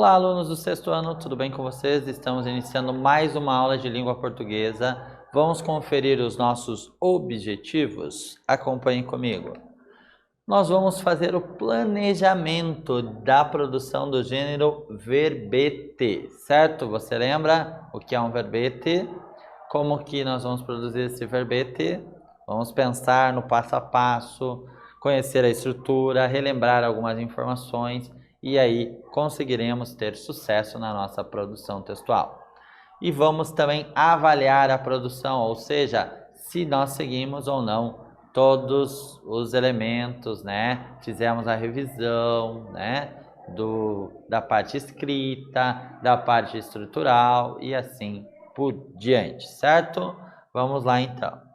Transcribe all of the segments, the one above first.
Olá, alunos do sexto ano, tudo bem com vocês? Estamos iniciando mais uma aula de língua portuguesa. Vamos conferir os nossos objetivos? Acompanhem comigo. Nós vamos fazer o planejamento da produção do gênero verbete, certo? Você lembra o que é um verbete? Como que nós vamos produzir esse verbete? Vamos pensar no passo a passo, conhecer a estrutura, relembrar algumas informações e aí conseguiremos ter sucesso na nossa produção textual. E vamos também avaliar a produção, ou seja, se nós seguimos ou não todos os elementos, né? Fizemos a revisão, né? Da parte escrita, da parte estrutural e assim por diante, certo? Vamos lá então.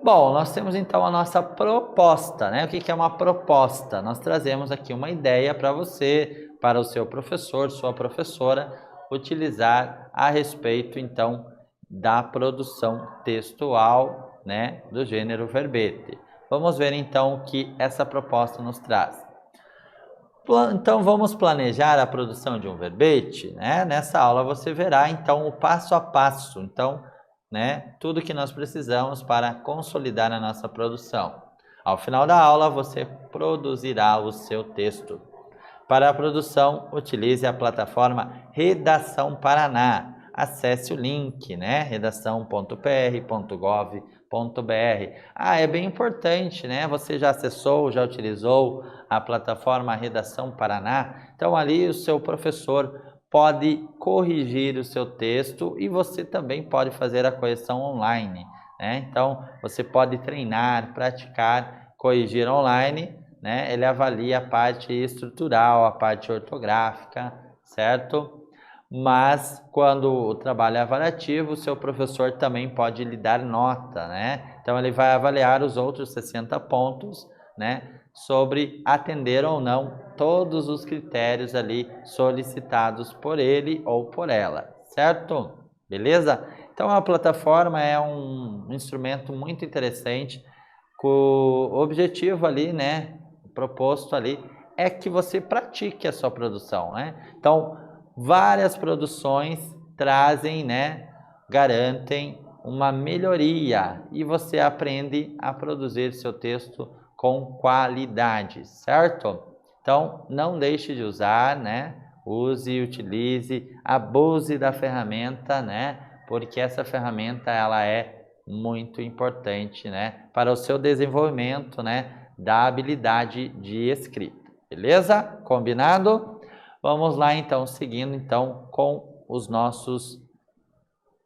Bom, nós temos então a nossa proposta, né? O que é uma proposta? Nós trazemos aqui uma ideia para você, para o seu professor, sua professora, utilizar a respeito então da produção textual, né? Do gênero verbete. Vamos ver então o que essa proposta nos traz. Então vamos planejar a produção de um verbete, né? Nessa aula você verá então o passo a passo, então, né, tudo que nós precisamos para consolidar a nossa produção. Ao final da aula você produzirá o seu texto. Para a produção, utilize a plataforma Redação Paraná. Acesse o link, né? redação.pr.gov.br. É bem importante, né? Você já acessou, já utilizou a plataforma Redação Paraná? Então ali o seu professor pode corrigir o seu texto e você também pode fazer a correção online, né? Então você pode treinar, praticar, corrigir online, né? Ele avalia a parte estrutural, a parte ortográfica, certo? Mas quando o trabalho é avaliativo, o seu professor também pode lhe dar nota, né? Então ele vai avaliar os outros 60 pontos, né? Sobre atender ou não todos os critérios ali solicitados por ele ou por ela, certo? Beleza? Então a plataforma é um instrumento muito interessante, com o objetivo ali, né? Proposto ali é que você pratique a sua produção, né? Então, várias produções trazem, né, garantem uma melhoria e você aprende a produzir seu texto com qualidade, certo? Então, não deixe de usar, né? Use, utilize, abuse da ferramenta, né? Porque essa ferramenta ela é muito importante, né, para o seu desenvolvimento, né, da habilidade de escrita. Beleza? Combinado? Vamos lá então, seguindo então com os nossos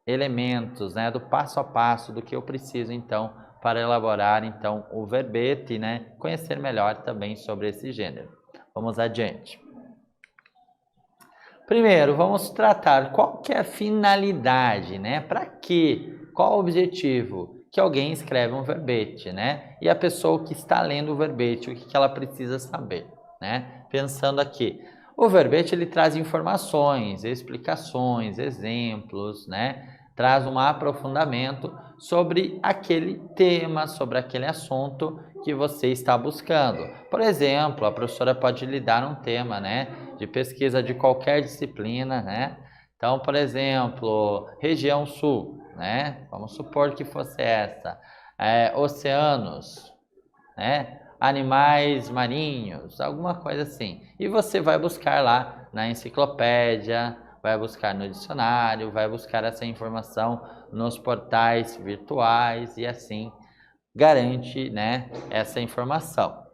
elementos, né, do passo a passo do que eu preciso então para elaborar então o verbete, né, conhecer melhor também sobre esse gênero. Vamos adiante. Primeiro, vamos tratar qual que é a finalidade, né? Para quê? Qual o objetivo? Que alguém escreve um verbete, né? E a pessoa que está lendo o verbete, o que ela precisa saber, né? Pensando aqui, o verbete ele traz informações, explicações, exemplos, né? Traz um aprofundamento sobre aquele tema, sobre aquele assunto que você está buscando. Por exemplo, a professora pode lhe dar um tema, né, de pesquisa de qualquer disciplina, né? Então, por exemplo, região sul, né? Vamos supor que fosse essa. Oceanos, né? Animais marinhos, alguma coisa assim. E você vai buscar lá na enciclopédia, vai buscar no dicionário, vai buscar essa informação nos portais virtuais e assim garante, né, essa informação.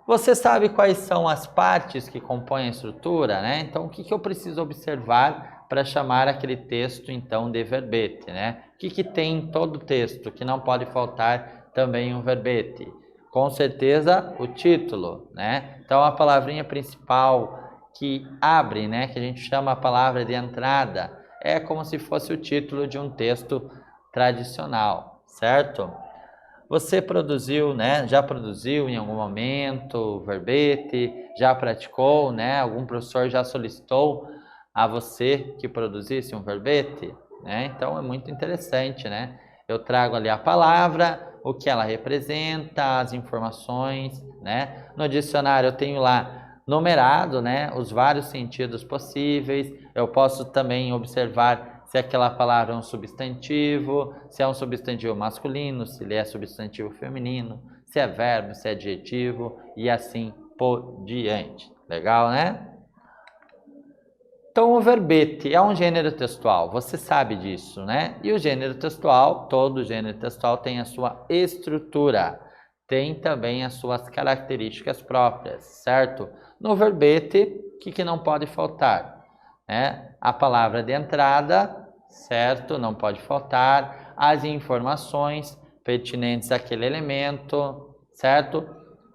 Você sabe quais são as partes que compõem a estrutura, né? Então, o que eu preciso observar para chamar aquele texto, então, de verbete, né? O que tem em todo o texto que não pode faltar também um verbete? Com certeza, o título, né? Então, a palavrinha principal que abre, né? Que a gente chama a palavra de entrada, é como se fosse o título de um texto tradicional, certo? Você produziu, né? Já produziu em algum momento verbete? Já praticou, né? Algum professor já solicitou a você que produzisse um verbete, né? Então é muito interessante, né? Eu trago ali a palavra, o que ela representa, as informações, né? No dicionário eu tenho lá numerado, né, os vários sentidos possíveis. Eu posso também observar se aquela palavra é um substantivo, se é um substantivo masculino, se ele é substantivo feminino, se é verbo, se é adjetivo e assim por diante. Legal, né? Então, o verbete é um gênero textual, você sabe disso, né? E o gênero textual, todo gênero textual tem a sua estrutura, tem também as suas características próprias, certo? No verbete, o que não pode faltar? A palavra de entrada, certo? Não pode faltar. As informações pertinentes àquele elemento, certo?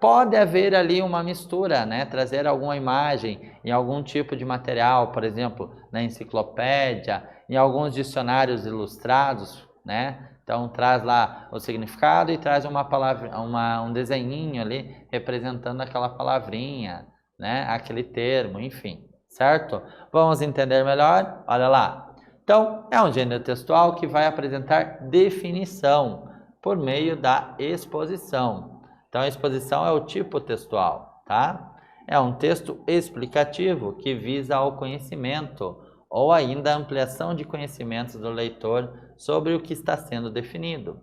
Pode haver ali uma mistura, né? Trazer alguma imagem em algum tipo de material, por exemplo, na enciclopédia, em alguns dicionários ilustrados, né? Então traz lá o significado e traz uma palavra, um desenhinho ali representando aquela palavrinha, né? Aquele termo, enfim, certo? Vamos entender melhor? Olha lá. Então, é um gênero textual que vai apresentar definição por meio da exposição. Então, a exposição é o tipo textual, tá? É um texto explicativo que visa ao conhecimento ou ainda a ampliação de conhecimentos do leitor sobre o que está sendo definido.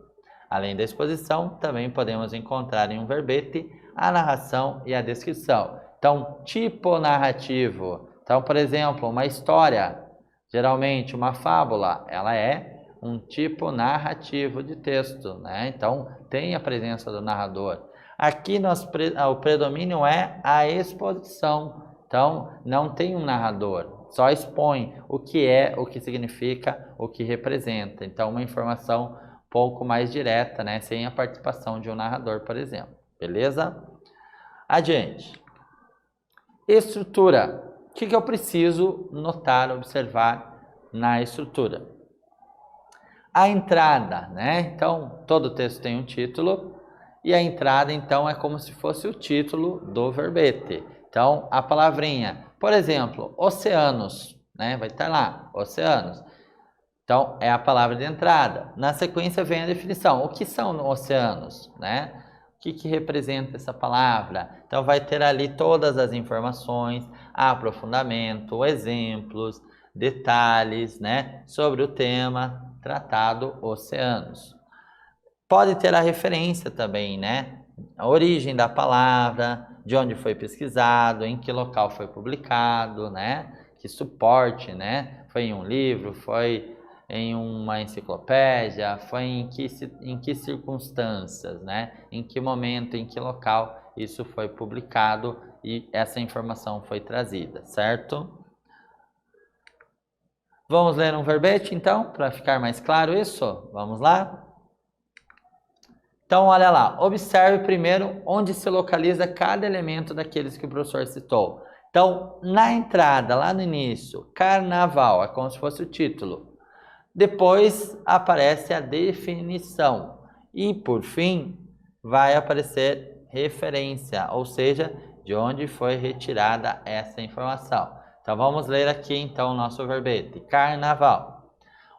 Além da exposição, também podemos encontrar em um verbete a narração e a descrição. Então, tipo narrativo. Então, por exemplo, uma história, geralmente uma fábula, ela é um tipo narrativo de texto, né? Então, tem a presença do narrador. Aqui o predomínio é a exposição. Então, não tem um narrador, só expõe o que é, o que significa, o que representa. Então, uma informação um pouco mais direta, né? Sem a participação de um narrador, por exemplo. Beleza? Adiante. Estrutura. O que eu preciso notar, observar na estrutura? A entrada, né? Então, todo texto tem um título. E a entrada, então, é como se fosse o título do verbete. Então, a palavrinha, por exemplo, oceanos, né? Vai estar lá, oceanos. Então, é a palavra de entrada. Na sequência vem a definição. O que são oceanos, né? O que representa essa palavra? Então, vai ter ali todas as informações, aprofundamento, exemplos, detalhes, né? Sobre o tema tratado, oceanos. Pode ter a referência também, né? A origem da palavra, de onde foi pesquisado, em que local foi publicado, né? Que suporte, né? Foi em um livro, foi em uma enciclopédia, foi em que circunstâncias, né? Em que momento, em que local isso foi publicado e essa informação foi trazida, certo? Vamos ler um verbete, então, para ficar mais claro isso? Vamos lá? Então, olha lá, observe primeiro onde se localiza cada elemento daqueles que o professor citou. Então, na entrada, lá no início, carnaval, é como se fosse o título. Depois aparece a definição. E, por fim, vai aparecer referência, ou seja, de onde foi retirada essa informação. Então, vamos ler aqui, então, o nosso verbete. Carnaval.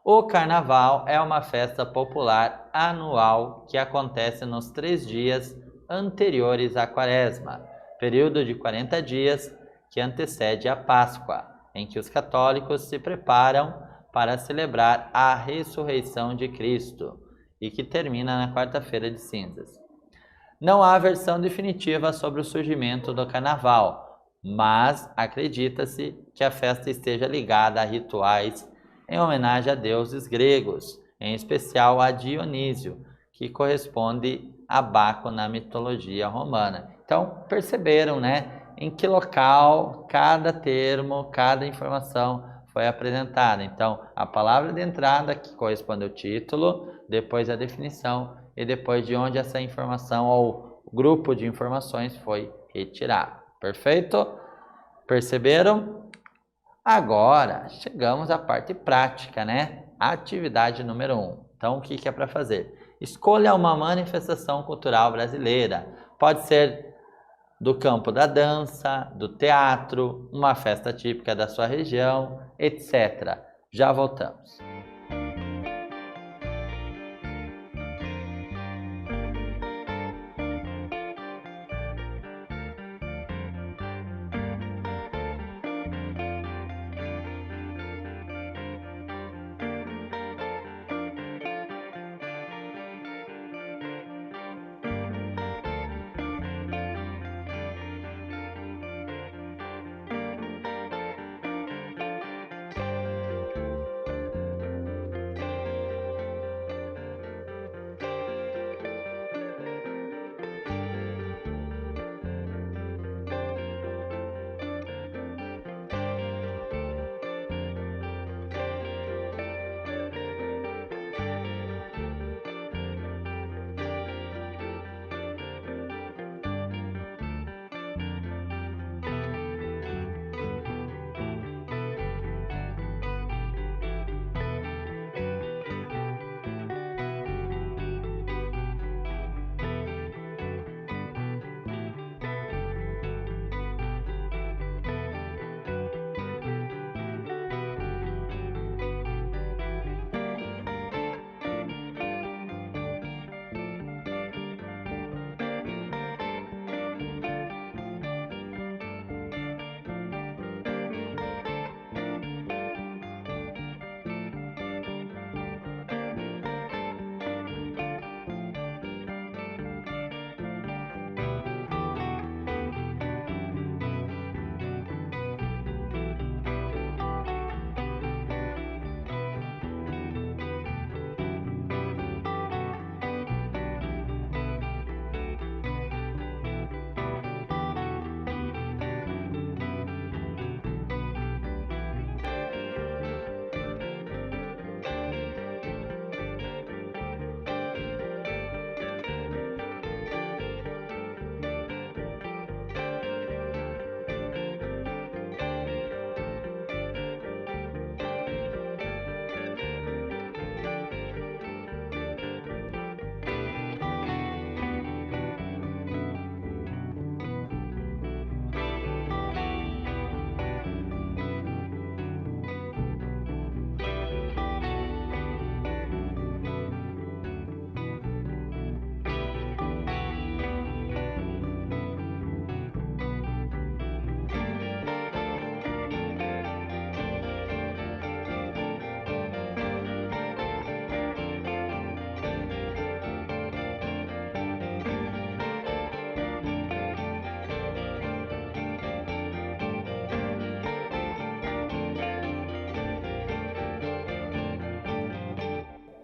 O Carnaval é uma festa popular anual que acontece nos 3 dias anteriores à Quaresma, período de 40 dias que antecede a Páscoa, em que os católicos se preparam para celebrar a ressurreição de Cristo e que termina na quarta-feira de cinzas. Não há versão definitiva sobre o surgimento do Carnaval, mas acredita-se que a festa esteja ligada a rituais em homenagem a deuses gregos, em especial a Dionísio, que corresponde a Baco na mitologia romana. Então, perceberam, né, em que local cada termo, cada informação foi apresentada. Então, a palavra de entrada, que corresponde ao título, depois a definição e depois de onde essa informação ou grupo de informações foi retirado. Perfeito? Perceberam? Agora, chegamos à parte prática, né? Atividade número 1. Então, o que é para fazer? Escolha uma manifestação cultural brasileira. Pode ser do campo da dança, do teatro, uma festa típica da sua região, etc. Já voltamos.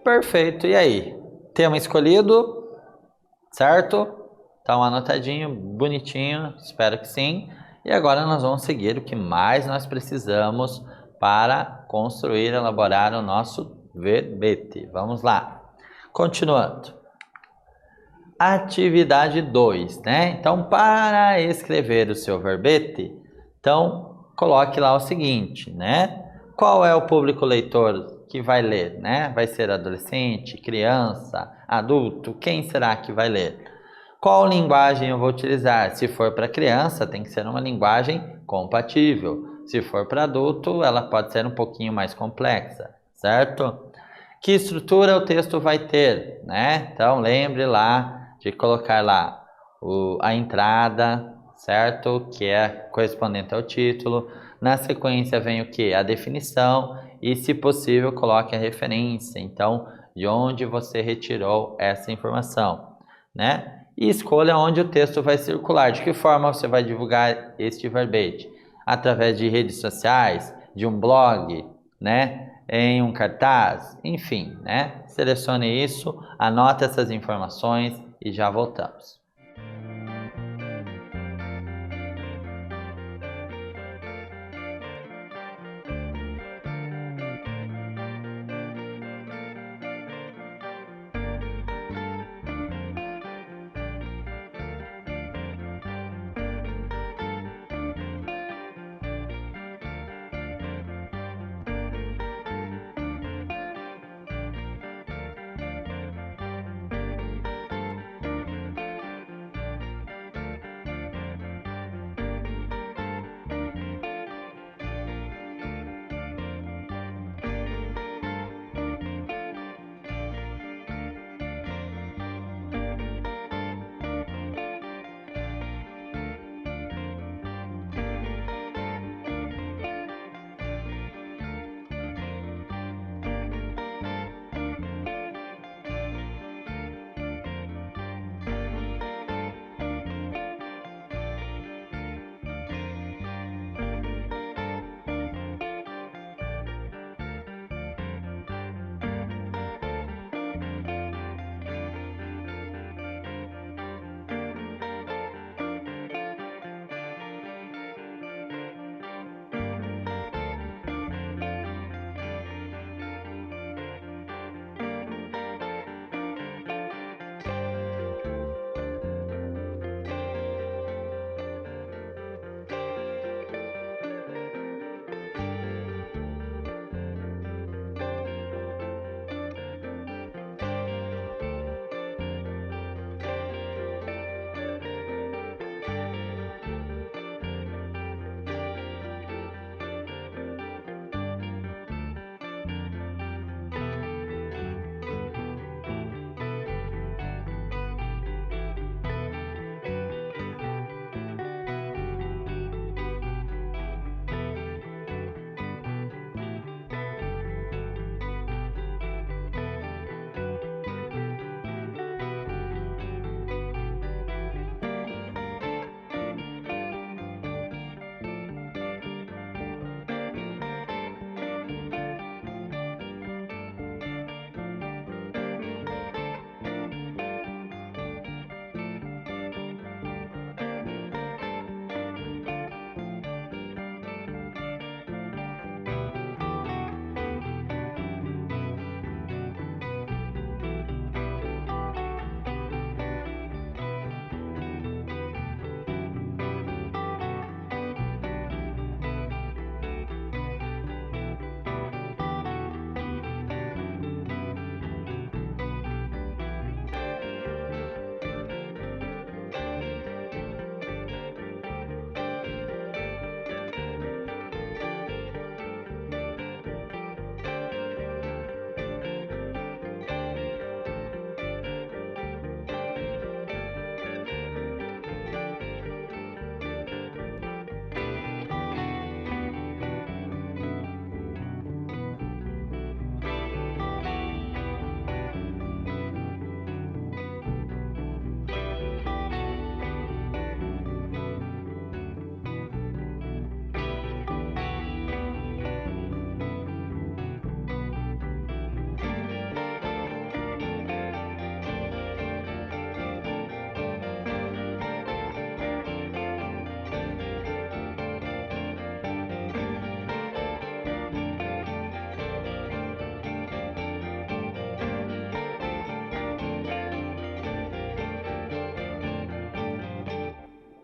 Perfeito. E aí? Tema escolhido, certo? Tá um anotadinho, bonitinho, espero que sim. E agora nós vamos seguir o que mais nós precisamos para construir, elaborar o nosso verbete. Vamos lá. Continuando. Atividade 2, né? Então, para escrever o seu verbete, então coloque lá o seguinte, né? Qual é o público leitor que vai ler, né? Vai ser adolescente, criança, adulto? Quem será que vai ler? Qual linguagem eu vou utilizar? Se for para criança, tem que ser uma linguagem compatível. Se for para adulto, ela pode ser um pouquinho mais complexa, certo? Que estrutura o texto vai ter, né? Então, lembre lá de colocar lá a entrada, certo? Que é correspondente ao título. Na sequência vem o que? A definição e, se possível, coloque a referência. Então, de onde você retirou essa informação, né? E escolha onde o texto vai circular. De que forma você vai divulgar este verbete? Através de redes sociais, de um blog, né? Em um cartaz, enfim, né? Selecione isso, anote essas informações e já voltamos.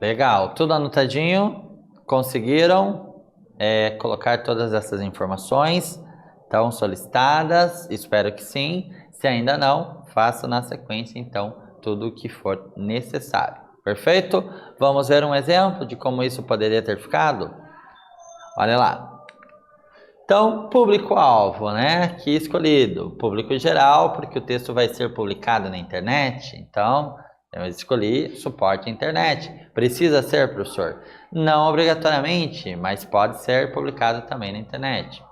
Legal, tudo anotadinho? Conseguiram colocar todas essas informações? Estão solicitadas? Espero que sim. Se ainda não, faça na sequência então tudo o que for necessário. Perfeito? Vamos ver um exemplo de como isso poderia ter ficado? Olha lá. Então, público-alvo, né? Que escolhido. Público geral, porque o texto vai ser publicado na internet. Então, eu escolhi suporte à internet. Precisa ser, professor? Não obrigatoriamente, mas pode ser publicado também na internet.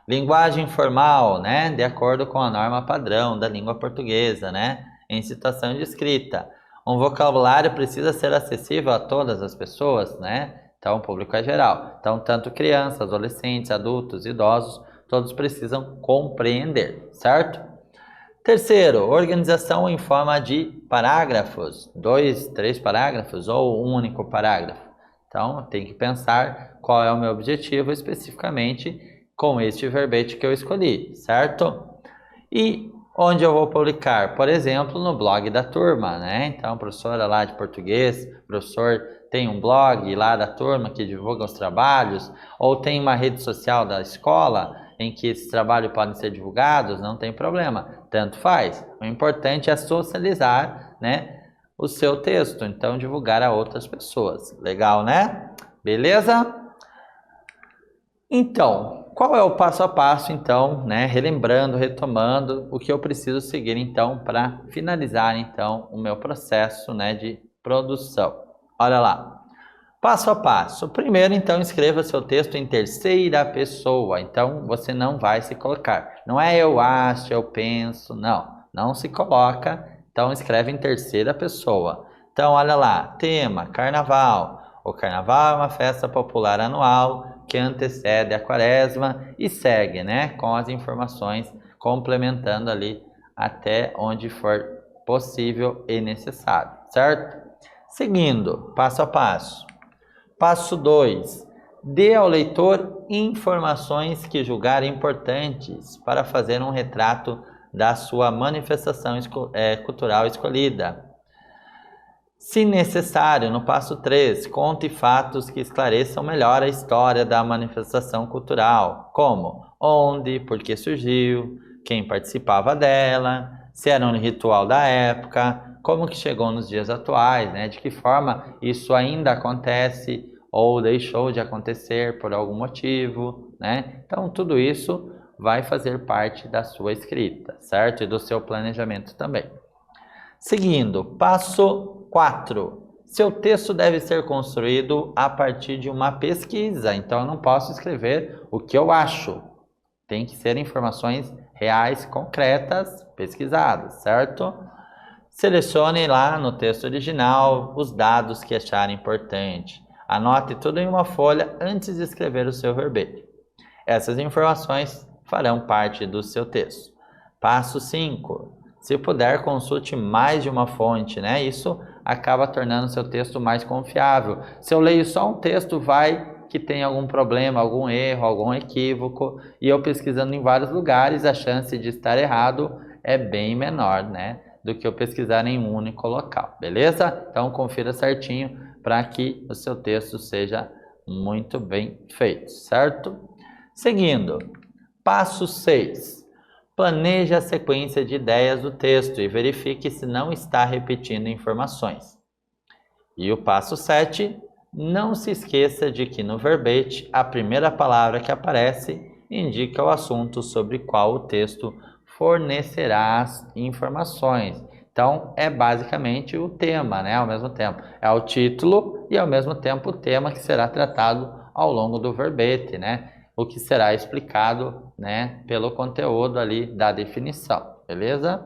Linguagem formal, né? De acordo com a norma padrão da língua portuguesa, né? Em situação de escrita. Um vocabulário precisa ser acessível a todas as pessoas, né? Então, o público é geral. Então, tanto crianças, adolescentes, adultos, idosos, todos precisam compreender, certo? Terceiro, organização em forma de parágrafos. 2, 3 parágrafos ou um único parágrafo. Então, tem que pensar qual é o meu objetivo especificamente com este verbete que eu escolhi, certo? E onde eu vou publicar? Por exemplo, no blog da turma, né? Então, professora lá de português, professor tem um blog lá da turma que divulga os trabalhos, ou tem uma rede social da escola em que esses trabalhos podem ser divulgados, não tem problema, tanto faz. O importante é socializar, né, o seu texto, então divulgar a outras pessoas. Legal, né? Beleza? Então, qual é o passo a passo, então, né? Relembrando, retomando, o que eu preciso seguir, então, para finalizar, então, o meu processo, né, de produção. Olha lá, passo a passo. Primeiro, então, escreva seu texto em terceira pessoa. Então, você não vai se colocar. Não é eu acho, eu penso, não. Não se coloca, então escreve em terceira pessoa. Então, olha lá, tema, carnaval. O carnaval é uma festa popular anual que antecede a quaresma e segue, né, com as informações complementando ali até onde for possível e necessário, certo? Seguindo, passo a passo. Passo 2. Dê ao leitor informações que julgar importantes para fazer um retrato da sua manifestação cultural escolhida. Se necessário, no passo 3, conte fatos que esclareçam melhor a história da manifestação cultural, como onde, por que surgiu, quem participava dela, se era um ritual da época, como que chegou nos dias atuais, né? De que forma isso ainda acontece ou deixou de acontecer por algum motivo, né? Então, tudo isso vai fazer parte da sua escrita, certo? E do seu planejamento também. Seguindo, passo 4. Seu texto deve ser construído a partir de uma pesquisa, então eu não posso escrever o que eu acho. Tem que ser informações reais, concretas, pesquisadas, certo? Selecione lá no texto original os dados que acharem importante. Anote tudo em uma folha antes de escrever o seu verbete. Essas informações farão parte do seu texto. Passo 5. Se puder, consulte mais de uma fonte, né? Isso acaba tornando seu texto mais confiável. Se eu leio só um texto, vai que tem algum problema, algum erro, algum equívoco, e eu pesquisando em vários lugares, a chance de estar errado é bem menor, né? Do que eu pesquisar em um único local, beleza? Então, confira certinho para que o seu texto seja muito bem feito, certo? Seguindo, passo 6. Planeje a sequência de ideias do texto e verifique se não está repetindo informações. E o passo 7, não se esqueça de que no verbete, a primeira palavra que aparece indica o assunto sobre qual o texto fornecerá as informações. Então, é basicamente o tema, né? Ao mesmo tempo, é o título e ao mesmo tempo o tema que será tratado ao longo do verbete, né? O que será explicado, né, pelo conteúdo ali da definição, beleza?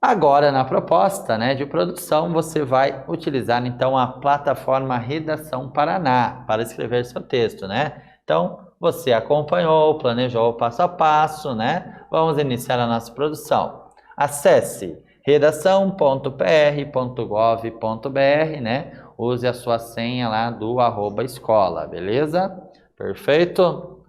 Agora, na proposta, né, de produção, você vai utilizar, então, a plataforma Redação Paraná para escrever seu texto, né? Então, você acompanhou, planejou o passo a passo, né? Vamos iniciar a nossa produção. Acesse redação.pr.gov.br, né? Use a sua senha lá do @escola, beleza? Perfeito?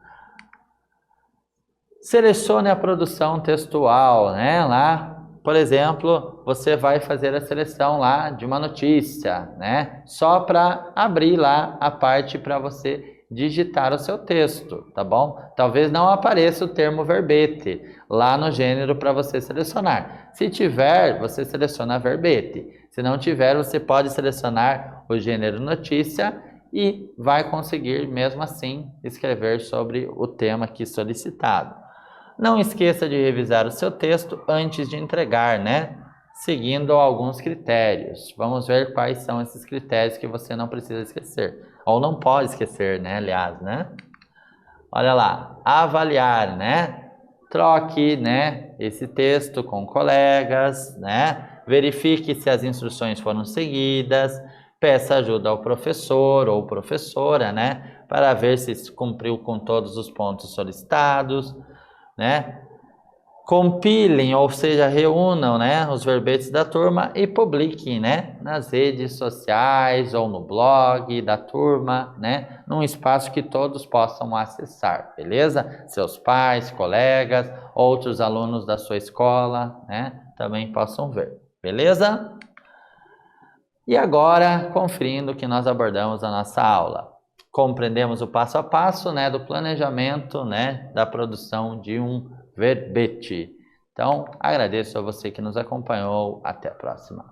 Selecione a produção textual, né? Lá por exemplo, você vai fazer a seleção lá de uma notícia, né? Só para abrir lá a parte para você digitar o seu texto, tá bom? Talvez não apareça o termo verbete lá no gênero para você selecionar. Se tiver, você seleciona verbete. Se não tiver, você pode selecionar o gênero notícia e vai conseguir mesmo assim escrever sobre o tema aqui solicitado. Não esqueça de revisar o seu texto antes de entregar, né? Seguindo alguns critérios. Vamos ver quais são esses critérios que você não precisa esquecer. Ou não pode esquecer, né? Aliás, né? Olha lá, avaliar, né? Troque, né? Esse texto com colegas, né? Verifique se as instruções foram seguidas. Peça ajuda ao professor ou professora, né? Para ver se cumpriu com todos os pontos solicitados, né? Compilem, ou seja, reúnam, né, os verbetes da turma e publiquem, né, nas redes sociais ou no blog da turma, né, num espaço que todos possam acessar, beleza? Seus pais, colegas, outros alunos da sua escola, né, também possam ver, beleza? E agora, conferindo o que nós abordamos na nossa aula. Compreendemos o passo a passo, né, do planejamento, né, da produção de um verbete. Então, agradeço a você que nos acompanhou. Até a próxima.